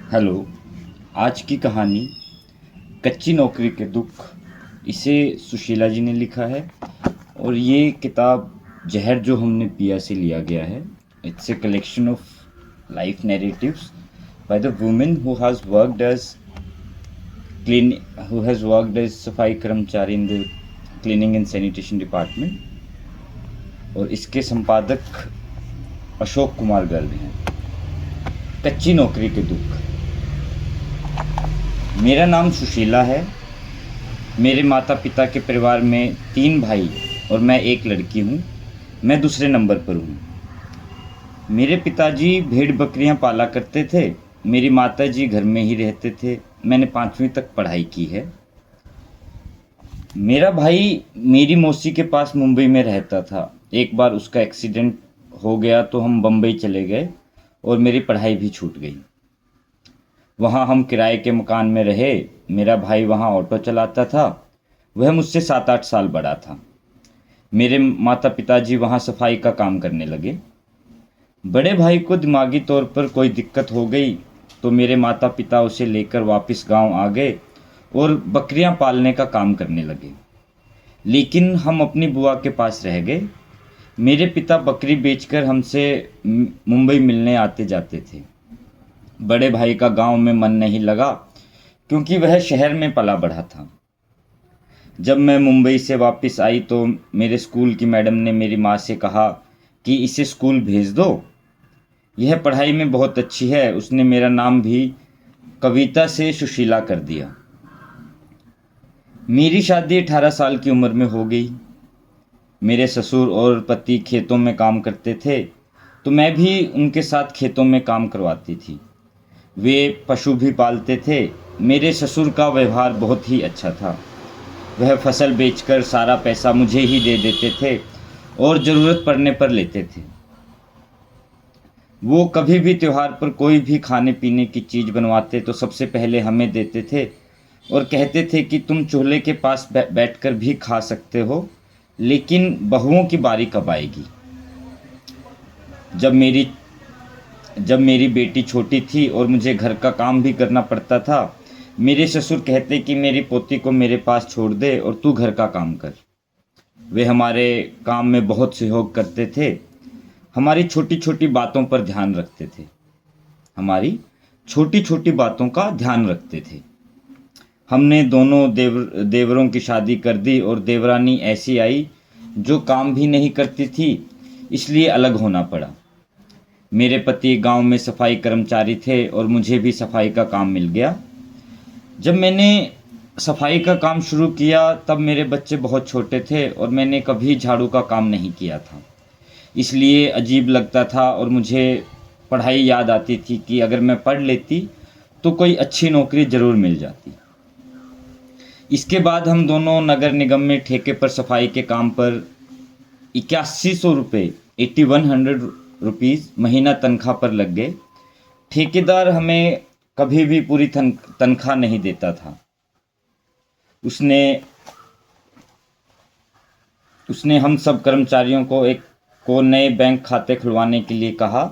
Hello. आज की कहानी कच्ची नौकरी के दुख, इसे सुशीला जी ने लिखा है। और ये किताब जहर जो हमने पिया से लिया गया है। It's a collection of life narratives by the women clean who has worked as सफाई कर्मचारी in the cleaning and sanitation department. और इसके संपादक अशोक कुमार गर्ग हैं। कच्ची नौकरी के दुख। मेरा नाम सुशीला है। मेरे माता पिता के परिवार में 3 भाई और मैं एक लड़की हूँ। मैं दूसरे नंबर पर हूँ। मेरे पिताजी भेड़ बकरियाँ पाला करते थे। मेरी माताजी घर में ही रहते थे। मैंने 5वीं तक पढ़ाई की है। मेरा भाई मेरी मौसी के पास मुंबई में रहता था। एक बार उसका एक्सीडेंट हो गया तो हम बम्बई चले गए और मेरी पढ़ाई भी छूट गई। वहाँ हम किराए के मकान में रहे। मेरा भाई वहाँ ऑटो चलाता था। वह मुझसे 7-8 साल बड़ा था। मेरे माता पिताजी वहाँ सफाई का काम करने लगे। बड़े भाई को दिमागी तौर पर कोई दिक्कत हो गई तो मेरे माता पिता उसे लेकर वापस गांव आ गए और बकरियां पालने का काम करने लगे। लेकिन हम अपनी बुआ के पास रह गए। मेरे पिता बकरी बेचकर हमसे मुंबई मिलने आते जाते थे। बड़े भाई का गांव में मन नहीं लगा क्योंकि वह शहर में पला बढ़ा था। जब मैं मुंबई से वापस आई तो मेरे स्कूल की मैडम ने मेरी माँ से कहा कि इसे स्कूल भेज दो, यह पढ़ाई में बहुत अच्छी है। उसने मेरा नाम भी कविता से सुशीला कर दिया। मेरी शादी 18 साल की उम्र में हो गई। मेरे ससुर और पति खेतों में काम करते थे तो मैं भी उनके साथ खेतों में काम करवाती थी। वे पशु भी पालते थे। मेरे ससुर का व्यवहार बहुत ही अच्छा था। वह फसल बेचकर सारा पैसा मुझे ही दे देते थे और ज़रूरत पड़ने पर लेते थे। वो कभी भी त्योहार पर कोई भी खाने पीने की चीज़ बनवाते तो सबसे पहले हमें देते थे और कहते थे कि तुम चूल्हे के पास बैठकर भी खा सकते हो, लेकिन बहुओं की बारी कब आएगी। जब मेरी जब मेरी बेटी छोटी थी और मुझे घर का काम भी करना पड़ता था, मेरे ससुर कहते कि मेरी पोती को मेरे पास छोड़ दे और तू घर का काम कर। वे हमारे काम में बहुत सहयोग करते थे। हमारी छोटी छोटी बातों पर ध्यान रखते थे। हमारी छोटी छोटी बातों का ध्यान रखते थे। हमने दोनों देवरों की शादी कर दी और देवरानी ऐसी आई जो काम भी नहीं करती थी, इसलिए अलग होना पड़ा। मेरे पति गांव में सफाई कर्मचारी थे और मुझे भी सफाई का काम मिल गया। जब मैंने सफाई का काम शुरू किया तब मेरे बच्चे बहुत छोटे थे और मैंने कभी झाड़ू का काम नहीं किया था, इसलिए अजीब लगता था और मुझे पढ़ाई याद आती थी कि अगर मैं पढ़ लेती तो कोई अच्छी नौकरी ज़रूर मिल जाती। इसके बाद हम दोनों नगर निगम में ठेके पर सफाई के काम पर 8100 रुपये 8100 रुपीज़ महीना तनख्वाह पर लग गए। ठेकेदार हमें कभी भी पूरी तनख्वाह नहीं देता था। उसने उसने हम सब कर्मचारियों को नए बैंक खाते खुलवाने के लिए कहा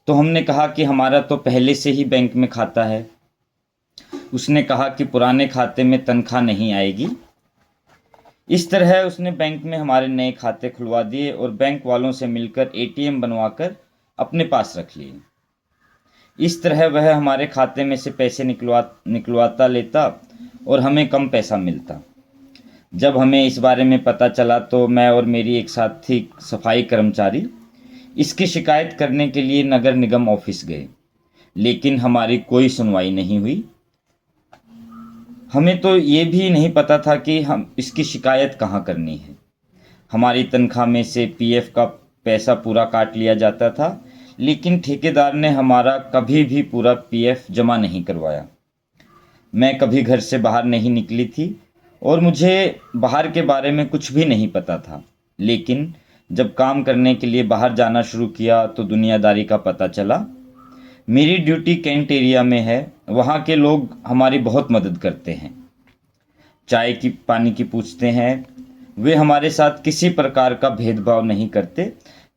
तो हमने कहा कि हमारा तो पहले से ही बैंक में खाता है। उसने कहा कि पुराने खाते में तनख्वाह नहीं आएगी। इस तरह उसने बैंक में हमारे नए खाते खुलवा दिए और बैंक वालों से मिलकर एटीएम बनवाकर अपने पास रख लिए। इस तरह वह हमारे खाते में से पैसे निकलवाता लेता और हमें कम पैसा मिलता। जब हमें इस बारे में पता चला तो मैं और मेरी एक साथी सफाई कर्मचारी इसकी शिकायत करने के लिए नगर निगम ऑफिस गए, लेकिन हमारी कोई सुनवाई नहीं हुई। हमें तो ये भी नहीं पता था कि हम इसकी शिकायत कहाँ करनी है। हमारी तनख्वाह में से पीएफ का पैसा पूरा काट लिया जाता था, लेकिन ठेकेदार ने हमारा कभी भी पूरा पीएफ जमा नहीं करवाया। मैं कभी घर से बाहर नहीं निकली थी और मुझे बाहर के बारे में कुछ भी नहीं पता था, लेकिन जब काम करने के लिए बाहर जाना शुरू किया तो दुनियादारी का पता चला। मेरी ड्यूटी कैंट एरिया में है। वहाँ के लोग हमारी बहुत मदद करते हैं, चाय की पानी की पूछते हैं। वे हमारे साथ किसी प्रकार का भेदभाव नहीं करते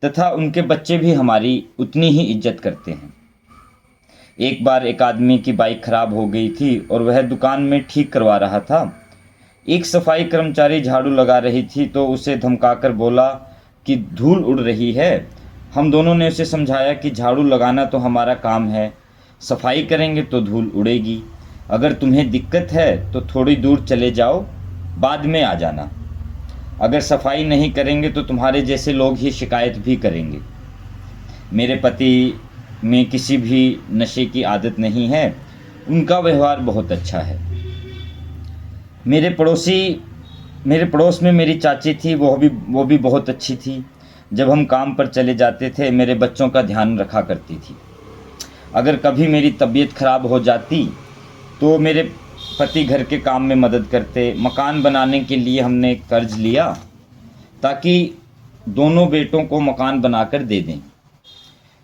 तथा उनके बच्चे भी हमारी उतनी ही इज्जत करते हैं। एक बार एक आदमी की बाइक खराब हो गई थी और वह दुकान में ठीक करवा रहा था। एक सफाई कर्मचारी झाड़ू लगा रही थी तो उसे धमकाकर बोला कि धूल उड़ रही है। हम दोनों ने उसे समझाया कि झाड़ू लगाना तो हमारा काम है, सफाई करेंगे तो धूल उड़ेगी। अगर तुम्हें दिक्कत है तो थोड़ी दूर चले जाओ, बाद में आ जाना। अगर सफाई नहीं करेंगे तो तुम्हारे जैसे लोग ही शिकायत भी करेंगे। मेरे पति में किसी भी नशे की आदत नहीं है, उनका व्यवहार बहुत अच्छा है। मेरे पड़ोस में मेरी चाची थी, वो भी बहुत अच्छी थी। जब हम काम पर चले जाते थे मेरे बच्चों का ध्यान रखा करती थी। अगर कभी मेरी तबीयत खराब हो जाती तो मेरे पति घर के काम में मदद करते। मकान बनाने के लिए हमने कर्ज लिया ताकि दोनों बेटों को मकान बनाकर दे दें।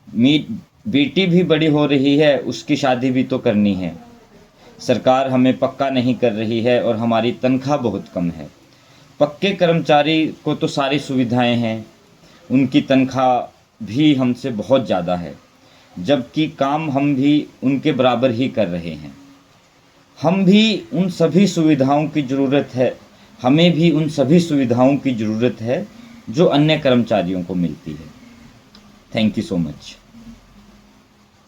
मेरी बेटी भी बड़ी हो रही है, उसकी शादी भी तो करनी है। सरकार हमें पक्का नहीं कर रही है और हमारी तनख्वाह बहुत कम है। पक्के कर्मचारी को तो सारी सुविधाएं हैं, उनकी तनख्वाह भी हमसे बहुत ज़्यादा है, जबकि काम हम भी उनके बराबर ही कर रहे हैं। हम भी उन सभी सुविधाओं की ज़रूरत है हमें भी उन सभी सुविधाओं की ज़रूरत है जो अन्य कर्मचारियों को मिलती है। Thank you so much.